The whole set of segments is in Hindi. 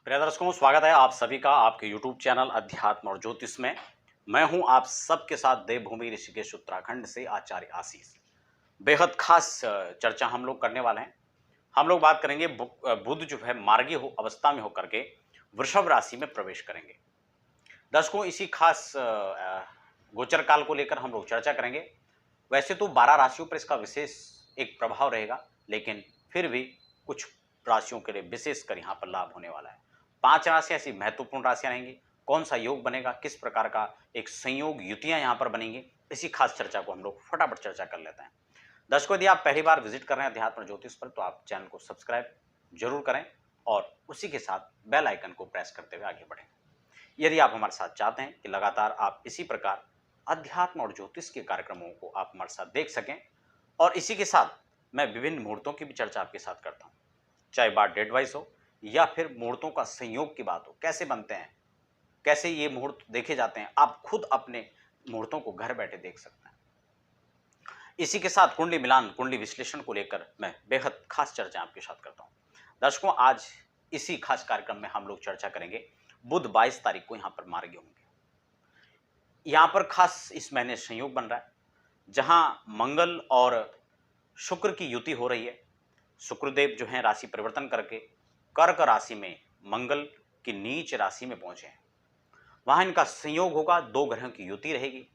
प्रिय दर्शकों, स्वागत है आप सभी का आपके YouTube चैनल अध्यात्म और ज्योतिष में। मैं हूं आप सबके साथ देवभूमि ऋषिकेश उत्तराखंड से आचार्य आशीष। बेहद खास चर्चा हम लोग करने वाले हैं। हम लोग बात करेंगे बुध जो है मार्गी हो अवस्था में होकर के वृषभ राशि में प्रवेश करेंगे। दर्शकों, इसी खास गोचर काल को लेकर हम लोग चर्चा करेंगे। वैसे तो 12 राशियों पर इसका विशेष एक प्रभाव रहेगा, लेकिन फिर भी कुछ राशियों के लिए विशेषकर यहाँ पर लाभ होने वाला है। 5 राशियां ऐसी महत्वपूर्ण राशियां रहेंगी। कौन सा योग बनेगा, किस प्रकार का एक संयोग युतियां यहाँ पर बनेंगी, इसी खास चर्चा को हम लोग फटाफट चर्चा कर लेते हैं। दर्शकों, यदि आप पहली बार विजिट कर रहे हैं अध्यात्म ज्योतिष पर, तो आप चैनल को सब्सक्राइब जरूर करें और उसी के साथ बेल आइकन को प्रेस करते हुए आगे बढ़ें। यदि आप हमारे साथ चाहते हैं कि लगातार आप इसी प्रकार अध्यात्म और ज्योतिष के कार्यक्रमों को आप हमारे साथ देख सकें, और इसी के साथ मैं विभिन्न मुहूर्तों की भी चर्चा आपके साथ करता हूं, चाहे बात डेट वाइज हो या फिर मुहूर्तों का संयोग की बात हो, कैसे बनते हैं, कैसे ये मुहूर्त देखे जाते हैं, आप खुद अपने मुहूर्तों को घर बैठे देख सकते हैं। इसी के साथ कुंडली मिलान, कुंडली विश्लेषण को लेकर मैं बेहद खास चर्चा आपके साथ करता हूं। दर्शकों, आज इसी खास कार्यक्रम में हम लोग चर्चा करेंगे बुध 22 तारीख को यहां पर मार्गी होंगे। यहां पर खास इस महीने संयोग बन रहा है, जहां मंगल और शुक्र की युति हो रही है। शुक्रदेव जो है राशि परिवर्तन करके कर्क राशि में मंगल की नीच राशि में पहुंचे हैं। वहां इनका संयोग होगा, 2 ग्रहों की युति रहेगी।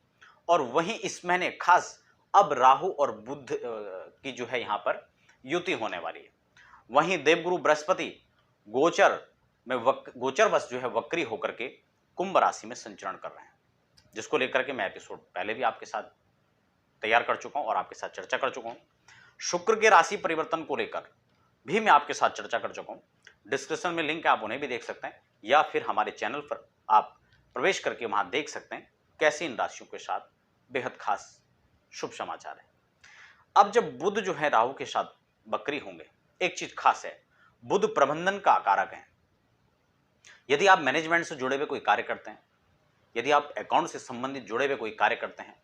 और वहीं इस महीने खास अब राहु और बुध की जो है यहां पर युति होने वाली है। वहीं देवगुरु बृहस्पति गोचर में गोचरवश जो है वक्री होकर के कुंभ राशि में संचरण कर रहे हैं, जिसको लेकर के मैं एपिसोड पहले भी आपके साथ तैयार कर चुका हूं और आपके साथ चर्चा कर चुका हूं। शुक्र के राशि परिवर्तन को लेकर भी मैं आपके साथ चर्चा कर चुका हूं। डिस्क्रिप्शन में लिंक है, आप उन्हें भी देख सकते हैं, या फिर हमारे चैनल पर आप प्रवेश करके वहां देख सकते हैं कैसे इन राशियों के साथ बेहद खास शुभ समाचार है। अब जब बुध जो है राहु के साथ वक्री होंगे, एक चीज खास है, बुध प्रबंधन का कारक है। यदि आप मैनेजमेंट से जुड़े हुए कोई कार्य करते हैं, यदि आप अकाउंट से संबंधित जुड़े हुए कोई कार्य करते हैं,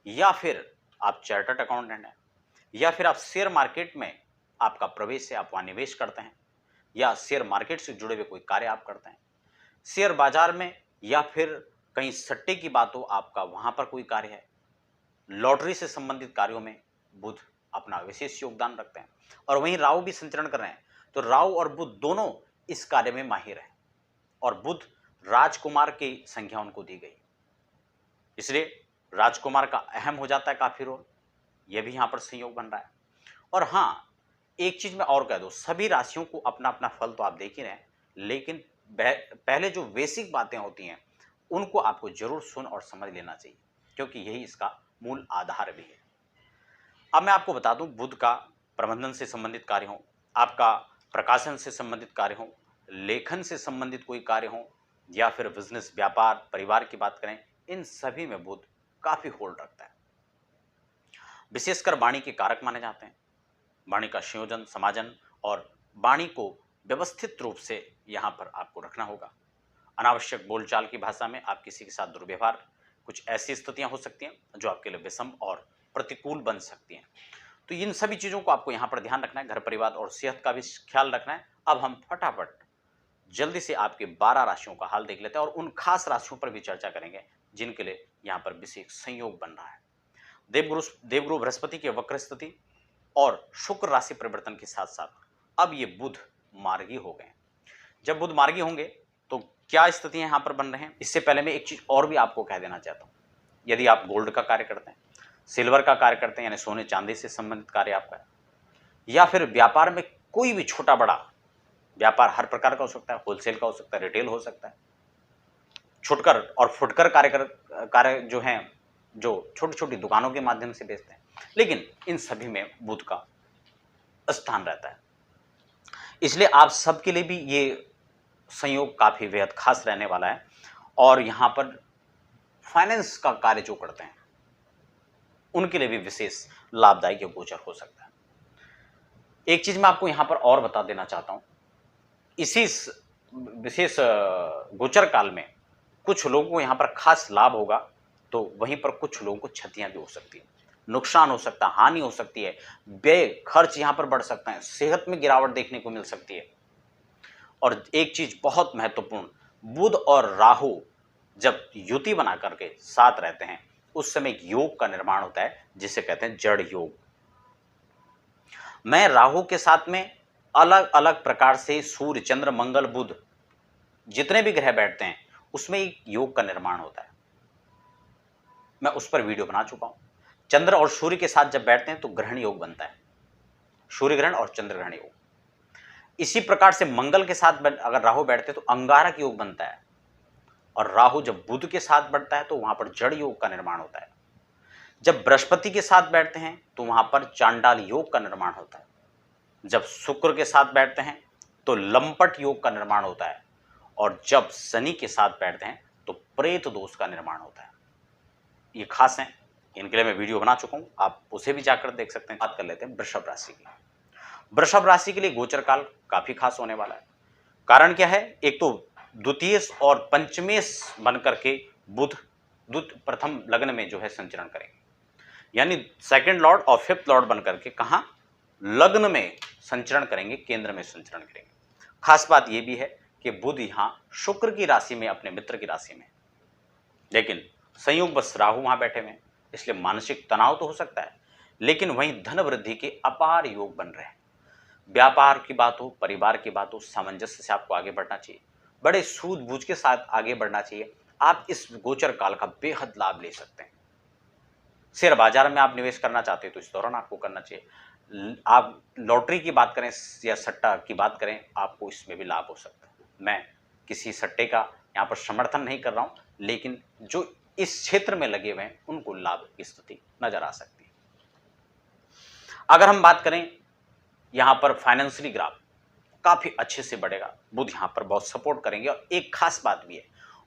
या फिर आप चार्टर्ड अकाउंटेंट हैं, या फिर आप शेयर मार्केट में आपका प्रवेश है, आप वहां निवेश करते हैं, या शेयर मार्केट से जुड़े हुए कोई कार्य आप करते हैं, शेयर बाजार में या फिर कहीं सट्टे की बात हो, आपका वहां पर कोई कार्य है, लॉटरी से संबंधित कार्यों में बुध अपना विशेष योगदान रखते हैं। और वहीं राहु भी संचरण कर रहे हैं, तो राहु और बुध दोनों इस कार्य में माहिर हैं। और बुध राजकुमार की संख्या उनको दी गई, इसलिए राजकुमार का अहम हो जाता है काफी रोल। यह भी यहां पर संयोग बन रहा है। और हां, एक चीज मैं और कह दूं, सभी राशियों को अपना अपना फल तो आप देख ही रहे हैं, लेकिन पहले जो बेसिक बातें होती हैं उनको आपको जरूर सुन और समझ लेना चाहिए, क्योंकि यही इसका मूल आधार भी है। अब मैं आपको बता दूं, बुध का प्रबंधन से संबंधित कार्य हो, आपका प्रकाशन से संबंधित कार्य हो, लेखन से संबंधित कोई कार्य हो, या फिर बिजनेस, व्यापार, परिवार की बात करें, इन सभी में बुध काफी होल्ड रखता है। विशेषकर वाणी के कारक माने जाते हैं। वाणी का संयोजन, समाजन और वाणी को व्यवस्थित रूप से यहां पर आपको रखना होगा। अनावश्यक बोलचाल की भाषा में आप किसी के साथ दुर्व्यवहार, कुछ ऐसी स्थितियां हो सकती हैं जो आपके लिए विषम और प्रतिकूल बन सकती हैं। तो इन सभी चीजों को आपको यहां पर ध्यान रखना है। घर परिवार और सेहत का भी ख्याल रखना है। अब हम फटाफट जल्दी से आपके 12 राशियों का हाल देख लेते हैं और उन खास राशियों पर भी चर्चा करेंगे जिनके लिए यहां पर विशेष संयोग बन रहा है। देवगुरु बृहस्पति की वक्र स्थिति और शुक्र राशि परिवर्तन के साथ साथ अब ये बुध मार्गी हो गए। जब बुध मार्गी होंगे तो क्या स्थितियां यहां पर बन रहे हैं, इससे पहले मैं एक चीज और भी आपको कह देना चाहता हूं। यदि आप गोल्ड का कार्य करते हैं, सिल्वर का कार्य करते हैं, यानी सोने चांदी से संबंधित कार्य आपका है, या फिर व्यापार में कोई भी छोटा बड़ा व्यापार हर प्रकार का हो सकता है, होलसेल का हो सकता है, रिटेल हो सकता है, छुटकर और फुटकर कार्य जो हैं, जो छोटी छोटी दुकानों के माध्यम से बेचते हैं, लेकिन इन सभी में बुध का स्थान रहता है। इसलिए आप सबके लिए भी ये संयोग काफी बेहद खास रहने वाला है। और यहां पर फाइनेंस का कार्य जो करते हैं उनके लिए भी विशेष लाभदायक गोचर हो सकता है। एक चीज मैं आपको यहां पर और बता देना चाहता हूं, इसी विशेष गोचर काल में कुछ लोगों को यहां पर खास लाभ होगा, तो वहीं पर कुछ लोगों को क्षतियां भी हो सकती है, नुकसान हो सकता है, हानि हो सकती है, व्यय खर्च यहां पर बढ़ सकता है, सेहत में गिरावट देखने को मिल सकती है। और एक चीज बहुत महत्वपूर्ण, बुध और राहु जब युति बना करके साथ रहते हैं उस समय एक योग का निर्माण होता है जिसे कहते हैं जड़ योग। मैं राहु के साथ में अलग अलग प्रकार से सूर्य, चंद्र, मंगल, बुध जितने भी ग्रह बैठते हैं उसमें एक योग का निर्माण होता है। मैं उस पर वीडियो बना चुका हूं। चंद्र और सूर्य के साथ जब बैठते हैं तो ग्रहण योग बनता है, सूर्य ग्रहण और चंद्र ग्रहण योग। इसी प्रकार से मंगल के साथ अगर राहु बैठते हैं तो अंगारक योग बनता है, और राहु जब बुध के साथ बैठता है तो वहां पर जड़ योग का निर्माण होता है। जब बृहस्पति के साथ बैठते हैं तो वहां पर चांडाल योग का निर्माण होता है। जब शुक्र के साथ बैठते हैं तो लंपट योग का निर्माण होता है, और जब शनि के साथ बैठते हैं तो प्रेत दोष का निर्माण होता है। ये खास हैं, इनके लिए मैं वीडियो बना चुका हूं, आप उसे भी जाकर देख सकते हैं। बात कर लेते हैं वृषभ राशि की। वृषभ राशि के लिए गोचर काल काफी खास होने वाला है। कारण क्या है, एक तो द्वितीयेश और पंचमेश बनकर के बुध प्रथम लग्न में जो है संचरण करेंगे, यानी सेकंड लॉर्ड और फिफ्थ लॉर्ड बनकर के कहां, लग्न में संचरण करेंगे, केंद्र में संचरण करेंगे। खास बात यह भी है कि बुध यहां शुक्र की राशि में, अपने मित्र की राशि में, लेकिन संयोग बस राहु वहां बैठे हुए, इसलिए मानसिक तनाव तो हो सकता है, लेकिन वहीं धन वृद्धि के अपार योग बन रहे हैं। व्यापार की बात हो, परिवार की बात हो, सामंजस्य से आपको आगे बढ़ना चाहिए, बड़े सूझबूझ के साथ आगे बढ़ना चाहिए। आप इस गोचर काल का बेहद लाभ ले सकते हैं। शेयर बाजार में आप निवेश करना चाहते हैं तो इस दौरान आपको करना चाहिए। आप लॉटरी की बात करें या सट्टा की बात करें, आपको इसमें भी लाभ हो सकता है। मैं किसी सट्टे का यहाँ पर समर्थन नहीं कर रहा हूं, लेकिन जो इस क्षेत्र में लगे हुए हैं उनको लाभ की स्थिति नजर आ सकती है। अगर हम बात करें यहां पर फाइनेंशियली ग्राफ काफी अच्छे से बढ़ेगा, बुध यहां पर बहुत सपोर्ट करेंगे। और एक खास बात भी है,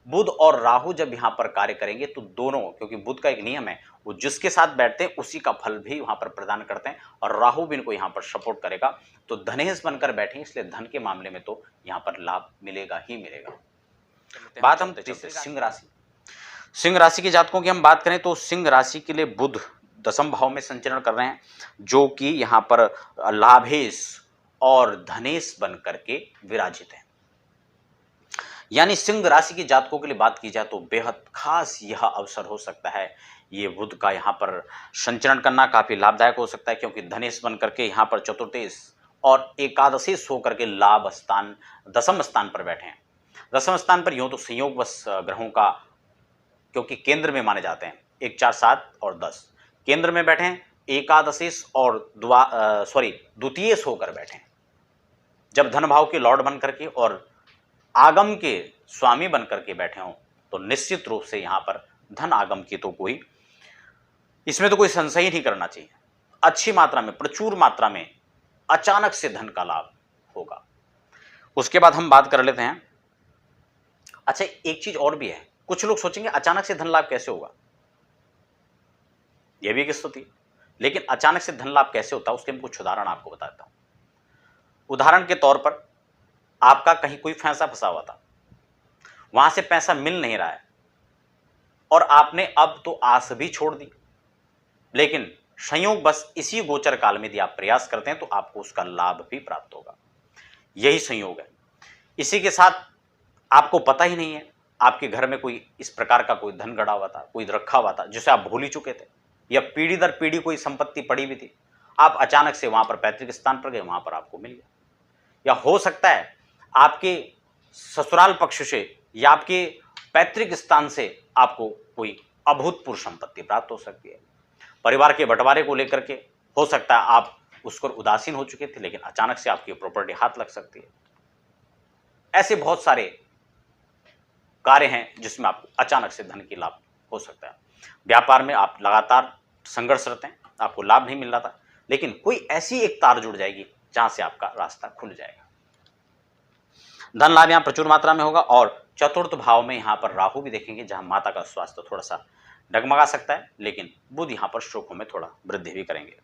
बुध और राहु जब यहां पर कार्य करेंगे तो दोनों, क्योंकि बुध का एक नियम है, वो जिसके साथ बैठते हैं उसी का फल भी वहां पर प्रदान करते हैं, और राहु भी इनको यहां पर सपोर्ट करेगा, तो धनेश बनकर बैठे, इसलिए धन के मामले में तो यहां पर लाभ मिलेगा ही मिलेगा। बात हम सिंह राशि, सिंह राशि के जातकों की हम बात करें तो सिंह राशि के लिए बुध दसम भाव में संचरण कर रहे हैं, जो कि यहां पर लाभेश और धनेश बन करके विराजित है। यानी सिंह राशि के जातकों के लिए बात की जाए तो बेहद खास यह अवसर हो सकता है। ये बुध का यहाँ पर संचरण करना काफी लाभदायक हो सकता है, क्योंकि धनेश बन करके यहाँ पर चतुर्थेश और एकादशेश होकर के लाभ स्थान, दसम स्थान पर बैठे हैं। दसम स्थान पर यूं तो संयोग बस ग्रहों का, क्योंकि केंद्र में माने जाते हैं 1, 4, 7 और 10 केंद्र में बैठे हैं, एकादशेश और द्वितीयेश होकर बैठे हैं। जब धन भाव के लॉर्ड बन करके और आगम के स्वामी बन करके बैठे हों तो निश्चित रूप से यहां पर धन आगम की तो कोई, इसमें तो कोई संशय ही नहीं करना चाहिए। अच्छी मात्रा में, प्रचुर मात्रा में अचानक से धन का लाभ होगा। उसके बाद हम बात कर लेते हैं, अच्छा एक चीज और भी है, कुछ लोग सोचेंगे अचानक से धन लाभ कैसे होगा, यह भी एक स्थिति, लेकिन अचानक से धन लाभ कैसे होता है उसके मैं कुछ उदाहरण आपको बताता हूं। उदाहरण के तौर पर, आपका कहीं कोई पैसा फंसा हुआ था, वहां से पैसा मिल नहीं रहा है, और आपने अब तो आस भी छोड़ दी, लेकिन संयोग बस इसी गोचर काल में यदि आप प्रयास करते हैं तो आपको उसका लाभ भी प्राप्त होगा। यही संयोग है। इसी के साथ आपको पता ही नहीं है, आपके घर में कोई इस प्रकार का कोई धन गड़ा हुआ था, कोई रखा हुआ था जिसे आप भूल ही चुके थे, या पीढ़ी दर पीढ़ी कोई संपत्ति पड़ी हुई थी, आप अचानक से वहां पर पैतृक स्थान पर गए, वहां पर आपको मिल गया। या हो सकता है आपके ससुराल पक्ष से या आपके पैतृक स्थान से आपको कोई अभूतपूर्व संपत्ति प्राप्त हो सकती है। परिवार के बंटवारे को लेकर के हो सकता है आप उस पर उदासीन हो चुके थे, लेकिन अचानक से आपकी प्रॉपर्टी हाथ लग सकती है। ऐसे बहुत सारे कार्य हैं जिसमें आपको अचानक से धन की लाभ हो सकता है। व्यापार में आप लगातार संघर्षरत हैं, आपको लाभ नहीं मिल रहा था, लेकिन कोई ऐसी एक तार जुड़ जाएगी जहां से आपका रास्ता खुल जाएगा। धन लाभ यहां प्रचुर मात्रा में होगा। और चतुर्थ भाव में यहां पर राहु भी देखेंगे, जहां माता का स्वास्थ्य थोड़ा सा डगमगा सकता है, लेकिन बुध यहां पर सुखों में थोड़ा वृद्धि भी करेंगे।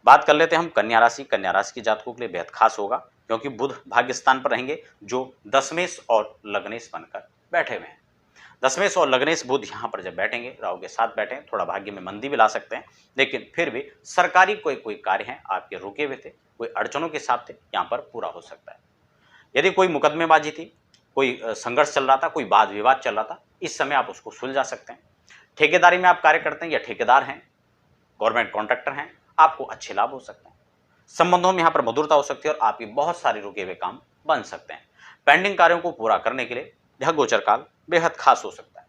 बात कर लेते हैं हम कन्या राशि। कन्या राशि के जातकों के लिए बेहद खास होगा, क्योंकि बुध भाग्य स्थान पर रहेंगे, जो दशमेश और लग्नेश बनकर बैठे हुए हैं। दशमेश और लग्नेश बुध यहां पर जब बैठेंगे, राहु के साथ बैठे, थोड़ा भाग्य में मंदी भी ला सकते हैं, लेकिन फिर भी सरकारी कोई कार्य है आपके रुके हुए थे, कोई अड़चनों के साथ थे, यहां पर पूरा हो सकता है। यदि कोई मुकदमेबाजी थी, कोई संघर्ष चल रहा था, कोई वाद विवाद चल रहा था, इस समय आप उसको सुलझा सकते हैं। ठेकेदारी में आप कार्य करते हैं या ठेकेदार हैं, गवर्नमेंट कॉन्ट्रैक्टर हैं, आपको अच्छे लाभ हो सकते हैं। संबंधों में यहाँ पर मधुरता हो सकती है और आपके बहुत सारे रुके हुए काम बन सकते हैं। पेंडिंग कार्यों को पूरा करने के लिए यह गोचर काल बेहद खास हो सकता है।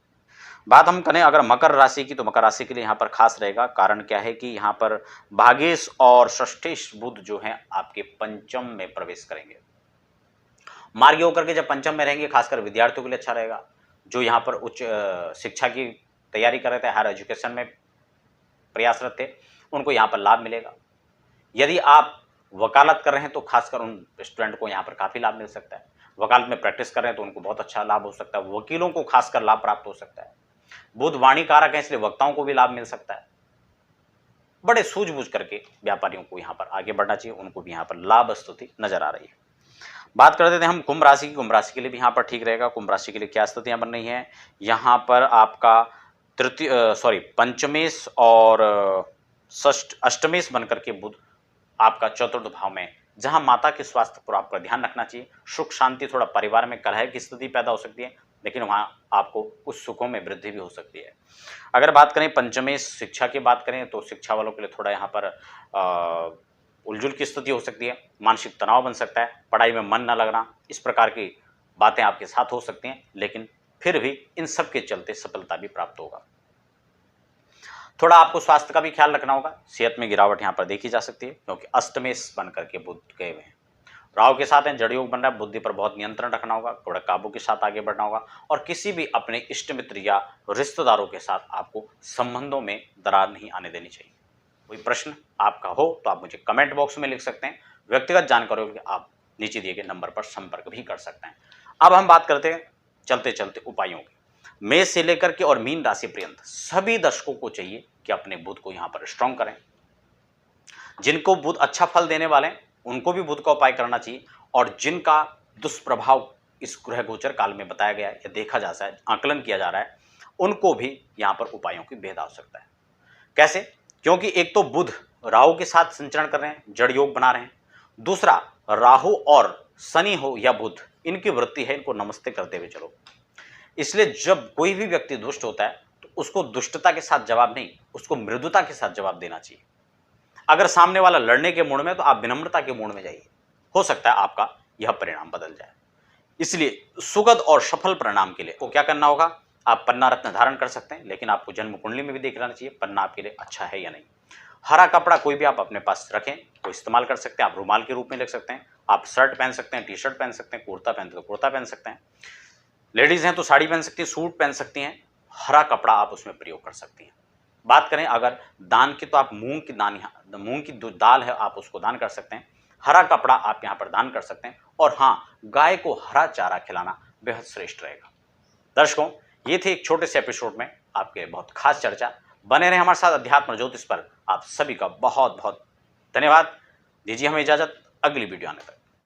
बात हम करें अगर मकर राशि की, तो मकर राशि के लिए यहाँ पर खास रहेगा। कारण क्या है कि यहाँ पर भागेश और षष्ठेश बुध जो है आपके पंचम में प्रवेश करेंगे। मार्गी होकर के जब पंचम में रहेंगे, खासकर विद्यार्थियों के लिए अच्छा रहेगा। जो यहाँ पर उच्च शिक्षा की तैयारी कर रहे थे, हायर एजुकेशन में प्रयासरत थे, उनको यहाँ पर लाभ मिलेगा। यदि आप वकालत कर रहे हैं तो खासकर उन स्टूडेंट को यहाँ पर काफ़ी लाभ मिल सकता है। वकालत में प्रैक्टिस कर रहे हैं तो उनको बहुत अच्छा लाभ हो सकता है। वकीलों को खासकर लाभ प्राप्त हो सकता है। बुध वाणी कारक है, इसलिए वक्ताओं को भी लाभ मिल सकता है। बड़े सूझबूझ करके व्यापारियों को यहाँ पर आगे बढ़ना चाहिए, उनको भी यहाँ पर लाभ स्थिति नजर आ रही है। बात कर देते हैं हम कुंभ राशि की। कुंभ राशि के लिए भी यहाँ पर ठीक रहेगा। कुंभ राशि के लिए क्या स्थितियां बन रही हैं, यहाँ पर आपका पंचमेश और अष्टमेश बनकर के बुध आपका चतुर्थ भाव में, जहां माता के स्वास्थ्य पर आपका ध्यान रखना चाहिए। सुख शांति, थोड़ा परिवार में कलह की स्थिति पैदा हो सकती है, लेकिन वहां आपको कुछ सुखों में वृद्धि भी हो सकती है। अगर बात करें पंचमेश शिक्षा की बात करें, तो शिक्षा वालों के लिए थोड़ा यहाँ पर उलझुल की स्थिति हो सकती है। मानसिक तनाव बन सकता है, पढ़ाई में मन न लगना, इस प्रकार की बातें आपके साथ हो सकती हैं, लेकिन फिर भी इन सब के चलते सफलता भी प्राप्त होगा। थोड़ा आपको स्वास्थ्य का भी ख्याल रखना होगा। सेहत में गिरावट यहाँ पर देखी जा सकती है, क्योंकि अष्टमेश बन करके बुध गए हुए हैं। राहु के साथ जड़ योग बन रहा है। बुद्धि पर बहुत नियंत्रण रखना होगा, थोड़ा काबू के साथ आगे बढ़ना होगा, और किसी भी अपने इष्ट मित्र या रिश्तेदारों के साथ आपको संबंधों में दरार नहीं आने देनी चाहिए। कोई प्रश्न आपका हो तो आप मुझे कमेंट बॉक्स में लिख सकते हैं। व्यक्तिगत जानकारियों के लिए आप नीचे दिए गए नंबर पर संपर्क भी कर सकते हैं। अब हम बात करते हैं चलते चलते उपायों की। मेष से लेकर के और मीन राशि पर्यंत सभी दर्शकों को चाहिए कि अपने बुध को यहाँ पर स्ट्रांग करें। जिनको बुध अच्छा फल देने वाले हैं उनको भी बुध का उपाय करना चाहिए, और जिनका दुष्प्रभाव इस ग्रह गोचर काल में बताया गया है या देखा जा रहा है, आकलन किया जा रहा है, उनको भी यहाँ पर उपायों की बेहद आवश्यकता है। कैसे? क्योंकि एक तो बुध राहु के साथ संचरण कर रहे हैं, जड़ योग बना रहे हैं। दूसरा, राहु और शनि हो या बुध, इनकी वृत्ति है, इनको नमस्ते करते हुए चलो। इसलिए जब कोई भी व्यक्ति दुष्ट होता है तो उसको दुष्टता के साथ जवाब नहीं, उसको मृदुता के साथ जवाब देना चाहिए। अगर सामने वाला लड़ने के मूड में, तो आप विनम्रता के मूड में जाइए, हो सकता है आपका यह परिणाम बदल जाए। इसलिए सुखद और सफल परिणाम के लिए को क्या करना होगा, आप पन्ना रत्न धारण कर सकते हैं, लेकिन आपको जन्म कुंडली में भी देख लेना चाहिए पन्ना आपके लिए अच्छा है या नहीं। हरा कपड़ा कोई भी आप अपने पास रखें, तो इस्तेमाल कर सकते हैं। आप रुमाल के रूप में रख सकते हैं, आप शर्ट पहन सकते हैं, टी शर्ट पहन सकते हैं, कुर्ता पहनते तो कुर्ता पहन सकते हैं, लेडीज हैं तो साड़ी पहन सकती हैं, सूट पहन सकती हैं। हरा कपड़ा आप उसमें प्रयोग कर सकती हैं। बात करें अगर दान की, तो आप मूंग की जो दाल है आप उसको दान कर सकते हैं। हरा कपड़ा आप यहाँ पर दान कर सकते हैं, और हाँ, गाय को हरा चारा खिलाना बेहद श्रेष्ठ रहेगा। दर्शकों, ये थे एक छोटे से एपिसोड में आपके बहुत खास चर्चा। बने रहे हमारे साथ अध्यात्म ज्योतिष पर। आप सभी का बहुत बहुत धन्यवाद। दीजिए हमें इजाजत, अगली वीडियो आने तक।